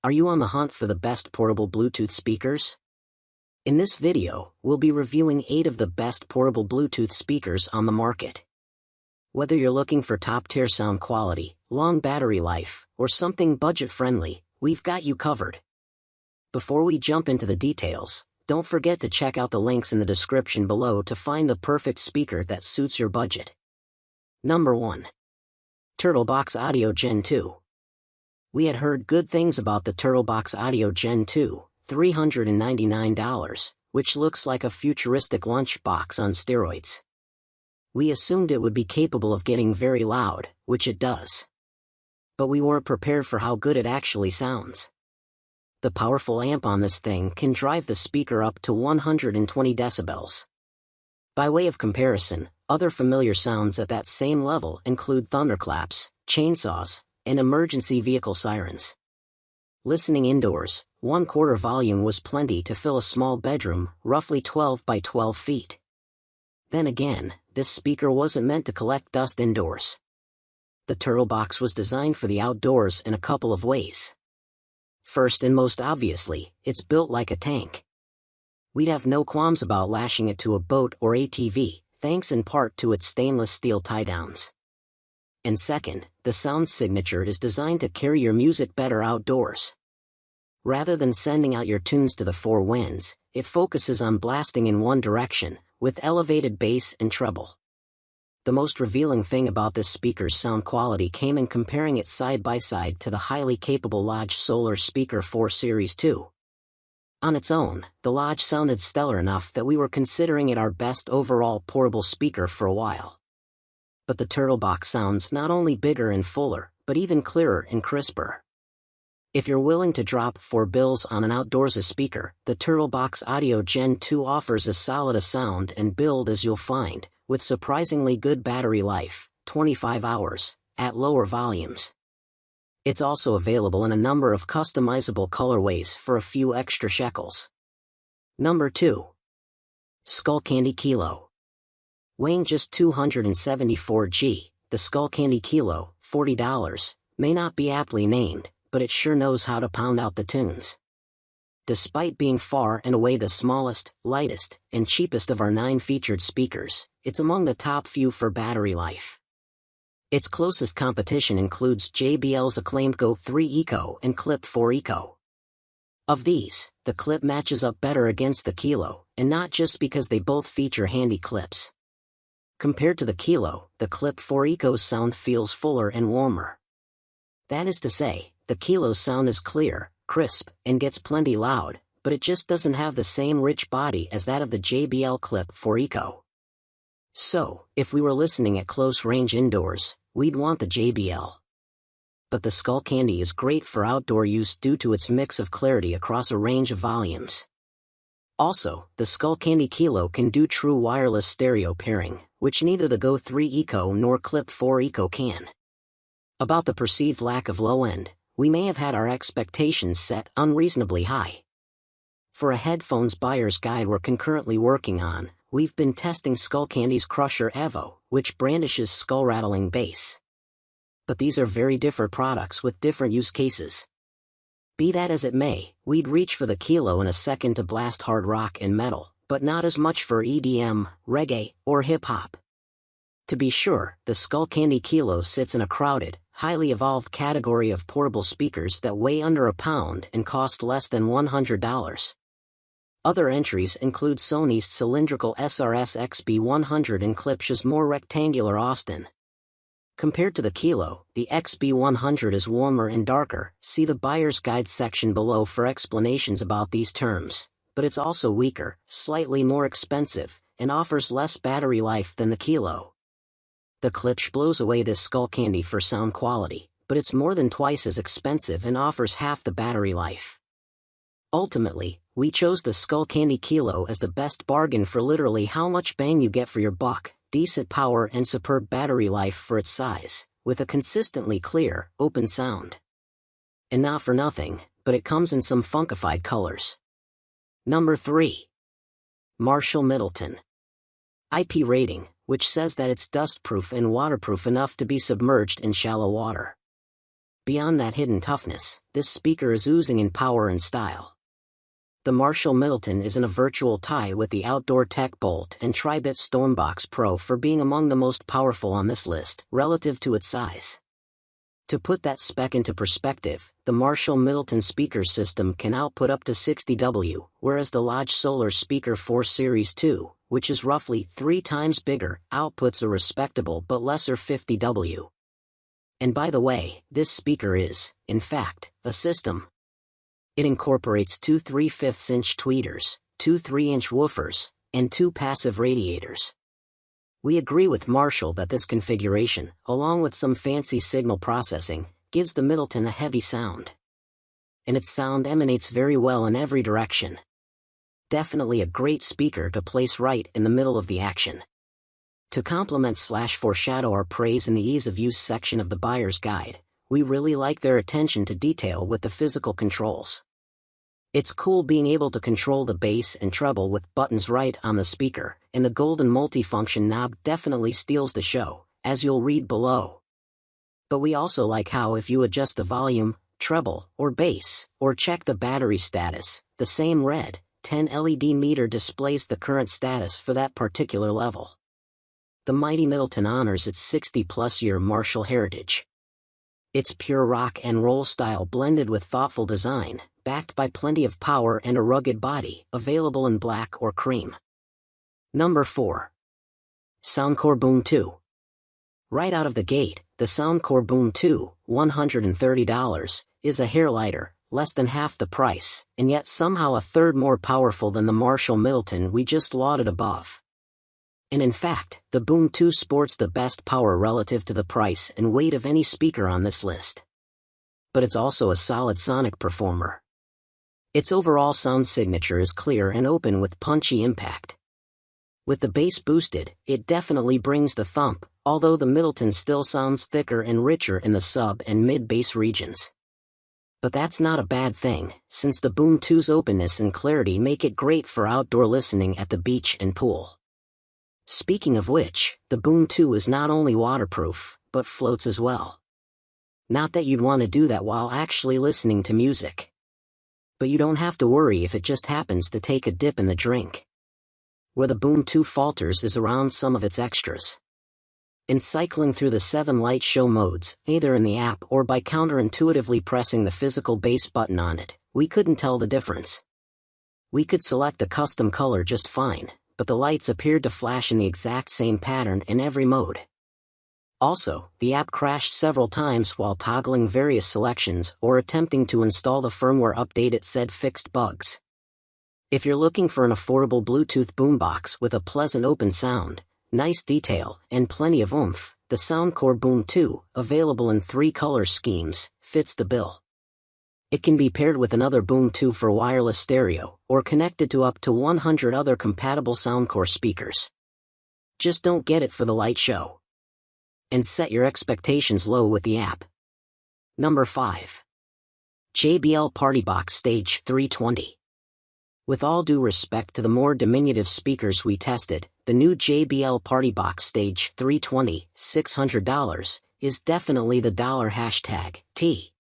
Are you on the hunt for the best portable Bluetooth speakers? In this video, we'll be reviewing 8 of the best portable Bluetooth speakers on the market. Whether you're looking for top-tier sound quality, long battery life, or something budget-friendly, we've got you covered. Before we jump into the details, don't forget to check out the links in the description below to find the perfect speaker that suits your budget. Number 1. Turtlebox Audio Gen 2. We had heard good things about the Turtlebox Audio Gen 2, $399, which looks like a futuristic lunchbox on steroids. We assumed it would be capable of getting very loud, which it does. But we weren't prepared for how good it actually sounds. The powerful amp on this thing can drive the speaker up to 120 decibels. By way of comparison, other familiar sounds at that same level include thunderclaps, chainsaws, and emergency vehicle sirens. Listening indoors, 1/4 volume was plenty to fill a small bedroom, roughly 12 by 12 feet. Then again, this speaker wasn't meant to collect dust indoors. The Turtlebox was designed for the outdoors in a couple of ways. First and most obviously, it's built like a tank. We'd have no qualms about lashing it to a boat or ATV, thanks in part to its stainless steel tie-downs. And second, the sound signature is designed to carry your music better outdoors. Rather than sending out your tunes to the four winds, it focuses on blasting in one direction, with elevated bass and treble. The most revealing thing about this speaker's sound quality came in comparing it side by side to the highly capable Lodge Solar Speaker 4 Series 2. On its own, the Lodge sounded stellar enough that we were considering it our best overall portable speaker for a while. But the Turtlebox sounds not only bigger and fuller, but even clearer and crisper. If you're willing to drop $4 on an outdoors speaker, the Turtlebox Audio Gen 2 offers as solid a sound and build as you'll find, with surprisingly good battery life, 25 hours, at lower volumes. It's also available in a number of customizable colorways for a few extra shekels. Number 2. Skullcandy Kilo. Weighing just 274 g, the Skullcandy Kilo, $40, may not be aptly named, but it sure knows how to pound out the tunes. Despite being far and away the smallest, lightest, and cheapest of our 9 featured speakers, it's among the top few for battery life. Its closest competition includes JBL's acclaimed Go 3 Eco and Klipsch 4 Eco. Of these, the Klipsch matches up better against the Kilo, and not just because they both feature handy clips. Compared to the Kilo, the Klipsch 4 Eco's sound feels fuller and warmer. That is to say, the Kilo's sound is clear, crisp, and gets plenty loud, but it just doesn't have the same rich body as that of the JBL Klipsch 4 Eco. So, if we were listening at close range indoors, we'd want the JBL. But the Skullcandy is great for outdoor use due to its mix of clarity across a range of volumes. Also, the Skullcandy Kilo can do true wireless stereo pairing, which neither the Go 3 Eco nor Klipsch 4 Eco can. About the perceived lack of low end, we may have had our expectations set unreasonably high. For a headphones buyer's guide we're concurrently working on, we've been testing Skullcandy's Crusher Evo, which brandishes skull-rattling bass. But these are very different products with different use cases. Be that as it may, we'd reach for the Kilo in a second to blast hard rock and metal, but not as much for EDM, reggae, or hip-hop. To be sure, the Skullcandy Kilo sits in a crowded, highly evolved category of portable speakers that weigh under a pound and cost less than $100. Other entries include Sony's cylindrical SRS XB100 and Klipsch's more rectangular Austin. Compared to the Kilo, the XB100 is warmer and darker. See the buyer's guide section below for explanations about these terms, but it's also weaker, slightly more expensive, and offers less battery life than the Kilo. The Klipsch blows away this Skullcandy for sound quality, but it's more than twice as expensive and offers half the battery life. Ultimately, we chose the Skullcandy Kilo as the best bargain for literally how much bang you get for your buck, decent power and superb battery life for its size, with a consistently clear, open sound. And not for nothing, but it comes in some funkified colors. Number 3. Marshall Middleton. IP rating, which says that it's dustproof and waterproof enough to be submerged in shallow water. Beyond that hidden toughness, this speaker is oozing in power and style. The Marshall Middleton is in a virtual tie with the Outdoor Tech Bolt and Tri-Bit Stormbox Pro for being among the most powerful on this list, relative to its size. To put that spec into perspective, the Marshall Middleton speaker system can output up to 60 W, whereas the Lodge Solar Speaker 4 Series 2, which is roughly 3 times bigger, outputs a respectable but lesser 50 W. And by the way, this speaker is, in fact, a system. It incorporates 2 3/5-inch tweeters, 2 3-inch woofers, and 2 passive radiators. We agree with Marshall that this configuration, along with some fancy signal processing, gives the Middleton a heavy sound. And its sound emanates very well in every direction. Definitely a great speaker to place right in the middle of the action. To complement/foreshadow our praise in the ease of use section of the buyer's guide, we really like their attention to detail with the physical controls. It's cool being able to control the bass and treble with buttons right on the speaker, and the golden multifunction knob definitely steals the show, as you'll read below. But we also like how if you adjust the volume, treble, or bass, or check the battery status, the same red, 10 LED meter displays the current status for that particular level. The mighty Middleton honors its 60-plus-year Marshall heritage. It's pure rock and roll style blended with thoughtful design, backed by plenty of power and a rugged body, available in black or cream. Number 4. Soundcore Boom 2. Right out of the gate, the Soundcore Boom 2, $130, is a hair lighter, less than half the price, and yet somehow a third more powerful than the Marshall Middleton we just lauded above. And in fact, the Boom 2 sports the best power relative to the price and weight of any speaker on this list. But it's also a solid sonic performer. Its overall sound signature is clear and open with punchy impact. With the bass boosted, it definitely brings the thump, although the Middleton still sounds thicker and richer in the sub and mid-bass regions. But that's not a bad thing, since the Boom 2's openness and clarity make it great for outdoor listening at the beach and pool. Speaking of which, the Boom 2 is not only waterproof, but floats as well. Not that you'd want to do that while actually listening to music. But you don't have to worry if it just happens to take a dip in the drink. Where the Boom 2 falters is around some of its extras. In cycling through the 7 light show modes, either in the app or by counterintuitively pressing the physical bass button on it, we couldn't tell the difference. We could select a custom color just fine, but the lights appeared to flash in the exact same pattern in every mode. Also, the app crashed several times while toggling various selections or attempting to install the firmware update it said fixed bugs. If you're looking for an affordable Bluetooth boombox with a pleasant open sound, nice detail, and plenty of oomph, the Soundcore Boom 2, available in 3 color schemes, fits the bill. It can be paired with another Boom 2 for wireless stereo, or connected to up to 100 other compatible Soundcore speakers. Just don't get it for the light show. And set your expectations low with the app. Number 5. JBL PartyBox Stage 320. With all due respect to the more diminutive speakers we tested, the new JBL PartyBox Stage 320, $600, is definitely the $#T.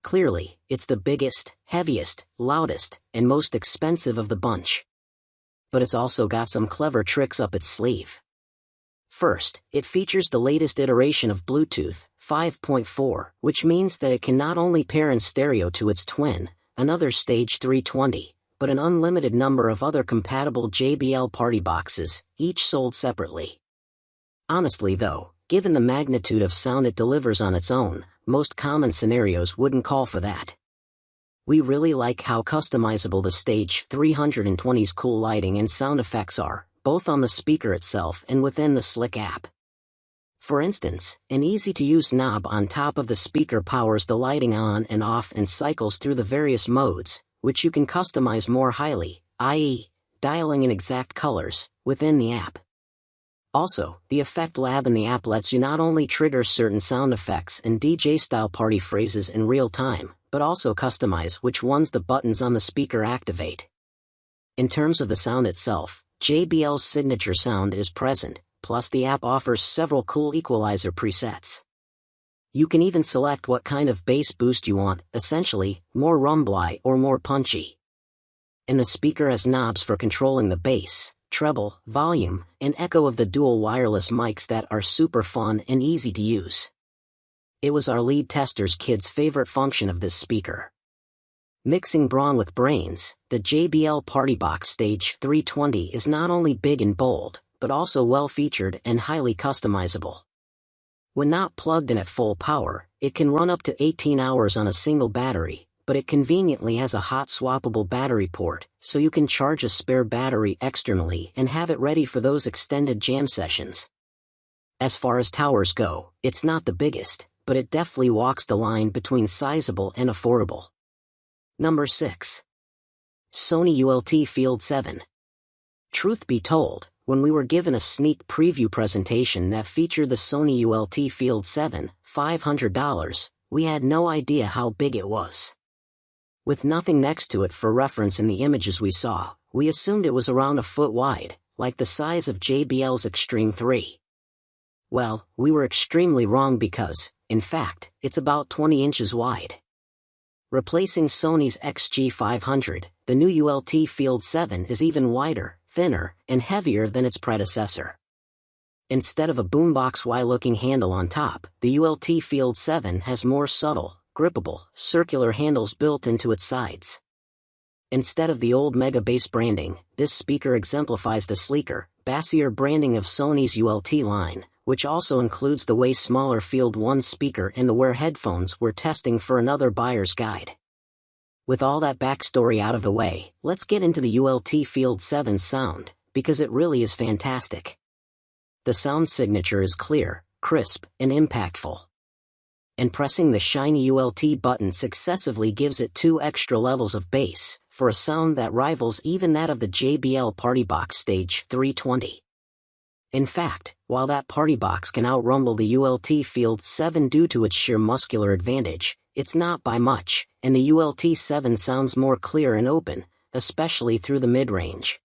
Clearly, it's the biggest, heaviest, loudest, and most expensive of the bunch. But it's also got some clever tricks up its sleeve. First, it features the latest iteration of Bluetooth 5.4, which means that it can not only pair in stereo to its twin, another Stage 320, but an unlimited number of other compatible JBL PartyBoxes, each sold separately. Honestly though, given the magnitude of sound it delivers on its own, most common scenarios wouldn't call for that. We really like how customizable the Stage 320's cool lighting and sound effects are, both on the speaker itself and within the slick app. For instance, an easy-to-use knob on top of the speaker powers the lighting on and off and cycles through the various modes, which you can customize more highly, i.e., dialing in exact colors, within the app. Also, the Effect Lab in the app lets you not only trigger certain sound effects and DJ-style party phrases in real time, but also customize which ones the buttons on the speaker activate. In terms of the sound itself, JBL's signature sound is present, plus the app offers several cool equalizer presets. You can even select what kind of bass boost you want, essentially, more rumbly or more punchy. And the speaker has knobs for controlling the bass, treble, volume, and echo of the dual wireless mics that are super fun and easy to use. It was our lead tester's kid's favorite function of this speaker. Mixing brawn with brains, the JBL PartyBox Stage 320 is not only big and bold, but also well-featured and highly customizable. When not plugged in at full power, it can run up to 18 hours on a single battery, but it conveniently has a hot swappable battery port, so you can charge a spare battery externally and have it ready for those extended jam sessions. As far as towers go, it's not the biggest, but it definitely walks the line between sizable and affordable. Number 6. Sony Ult Field 7. Truth be told, when we were given a sneak preview presentation that featured the Sony Ult Field 7, $500, we had no idea how big it was. With nothing next to it for reference in the images we saw, we assumed it was around a foot wide, like the size of JBL's Extreme 3. Well, we were extremely wrong because, in fact, it's about 20 inches wide. Replacing Sony's XG500, the new Ult Field 7 is even wider, thinner, and heavier than its predecessor. Instead of a boombox Y-looking handle on top, the Ult Field 7 has more subtle, grippable, circular handles built into its sides. Instead of the old Mega Bass branding, this speaker exemplifies the sleeker, bassier branding of Sony's Ult line, which also includes the way smaller Field 1 speaker and the Wear headphones we're testing for another buyer's guide. With all that backstory out of the way, let's get into the Ult Field 7's sound, because it really is fantastic. The sound signature is clear, crisp, and impactful. And pressing the shiny Ult button successively gives it 2 extra levels of bass, for a sound that rivals even that of the JBL PartyBox Stage 320. In fact, while that PartyBox can outrumble the Ult Field 7 due to its sheer muscular advantage, it's not by much, and the Ult 7 sounds more clear and open, especially through the mid-range.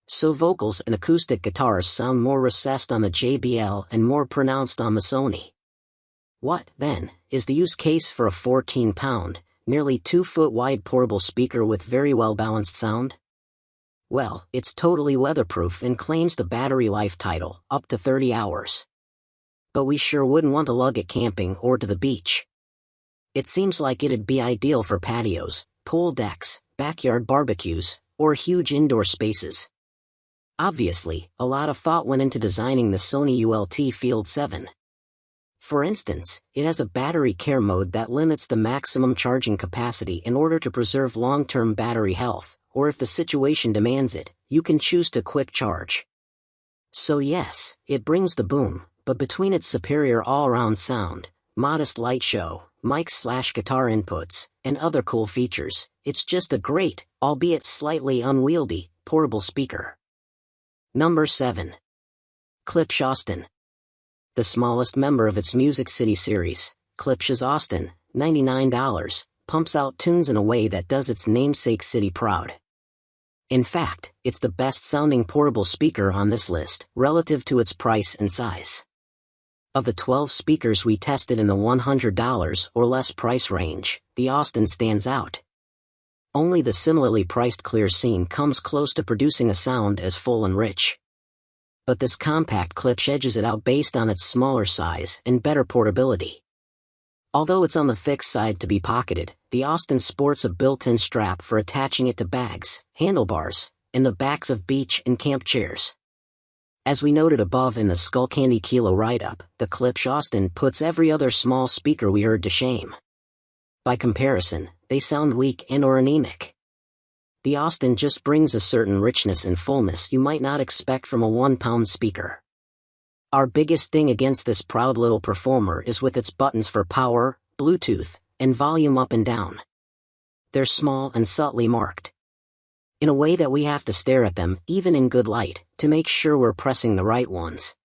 So vocals and acoustic guitars sound more recessed on the JBL and more pronounced on the Sony. What, then, is the use case for a 14-pound, nearly 2-foot wide portable speaker with very well-balanced sound? Well, it's totally weatherproof and claims the battery life title, up to 30 hours. But we sure wouldn't want to lug it camping or to the beach. It seems like it'd be ideal for patios, pool decks, backyard barbecues, or huge indoor spaces. Obviously, a lot of thought went into designing the Sony Ult Field 7. For instance, it has a battery care mode that limits the maximum charging capacity in order to preserve long-term battery health, or if the situation demands it, you can choose to quick charge. So yes, it brings the boom, but between its superior all-around sound, modest light show, mic/guitar inputs, and other cool features, it's just a great, albeit slightly unwieldy, portable speaker. Number 7. Klipsch Austin. The smallest member of its Music City series, Klipsch Austin, $99, pumps out tunes in a way that does its namesake city proud. In fact, it's the best-sounding portable speaker on this list, relative to its price and size. Of the 12 speakers we tested in the $100 or less price range, the Austin stands out. Only the similarly priced Clear Scene comes close to producing a sound as full and rich. But this compact Klipsch edges it out based on its smaller size and better portability. Although it's on the thick side to be pocketed, the Austin sports a built-in strap for attaching it to bags, handlebars, and the backs of beach and camp chairs. As we noted above in the Skullcandy Kilo write-up, the Klipsch Austin puts every other small speaker we heard to shame. By comparison, they sound weak and/or anemic. The Austin just brings a certain richness and fullness you might not expect from a 1-pound speaker. Our biggest ding against this proud little performer is with its buttons for power, Bluetooth, and volume up and down. They're small and subtly marked. In a way that we have to stare at them, even in good light, to make sure we're pressing the right ones.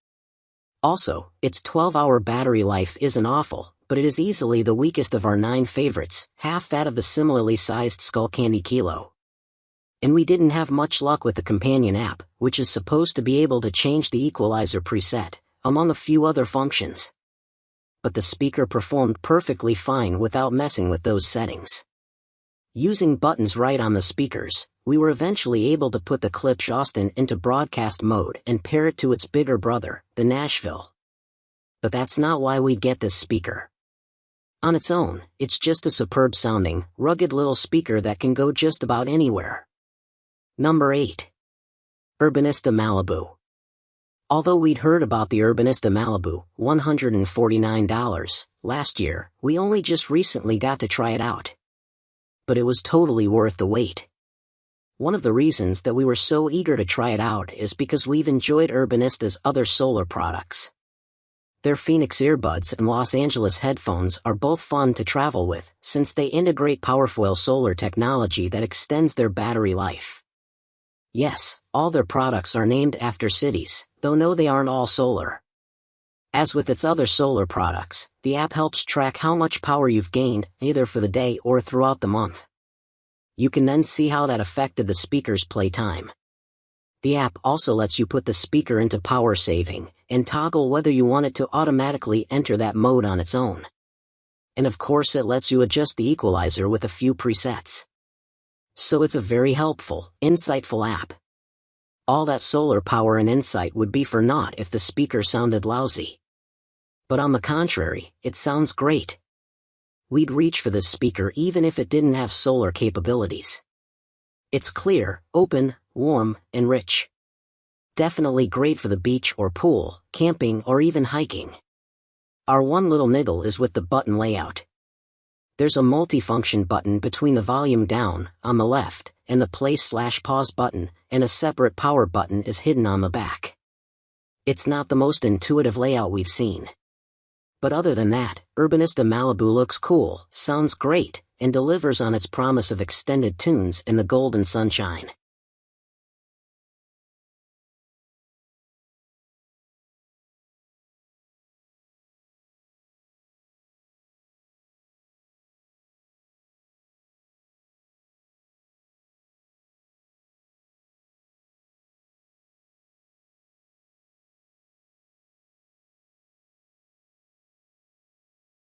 Also, its 12-hour battery life isn't awful, but it is easily the weakest of our 9 favorites, half that of the similarly sized Skullcandy Kilo. And we didn't have much luck with the companion app, which is supposed to be able to change the equalizer preset, among a few other functions. but the speaker performed perfectly fine without messing with those settings. Using buttons right on the speakers, we were eventually able to put the Klipsch Austin into broadcast mode and pair it to its bigger brother, the Nashville. But that's not why we'd get this speaker. On its own, it's just a superb sounding, rugged little speaker that can go just about anywhere. Number 8. Urbanista Malibu. Although we'd heard about the Urbanista Malibu, $149, last year, we only just recently got to try it out. But it was totally worth the wait. One of the reasons that we were so eager to try it out is because we've enjoyed Urbanista's other solar products. Their Phoenix earbuds and Los Angeles headphones are both fun to travel with, since they integrate powerful solar technology that extends their battery life. Yes, all their products are named after cities, though no, they aren't all solar. As with its other solar products, the app helps track how much power you've gained, either for the day or throughout the month. You can then see how that affected the speaker's playtime. The app also lets you put the speaker into power saving, and toggle whether you want it to automatically enter that mode on its own. And of course it lets you adjust the equalizer with a few presets. So it's a very helpful, insightful app. All that solar power and insight would be for naught if the speaker sounded lousy. But on the contrary, it sounds great. We'd reach for this speaker even if it didn't have solar capabilities. It's clear, open, warm, and rich. Definitely great for the beach or pool, camping, or even hiking. Our one little niggle is with the button layout. There's a multifunction button between the volume down, on the left, and the play/pause button, and a separate power button is hidden on the back. It's not the most intuitive layout we've seen. But other than that, Urbanista Malibu looks cool, sounds great, and delivers on its promise of extended tunes in the golden sunshine.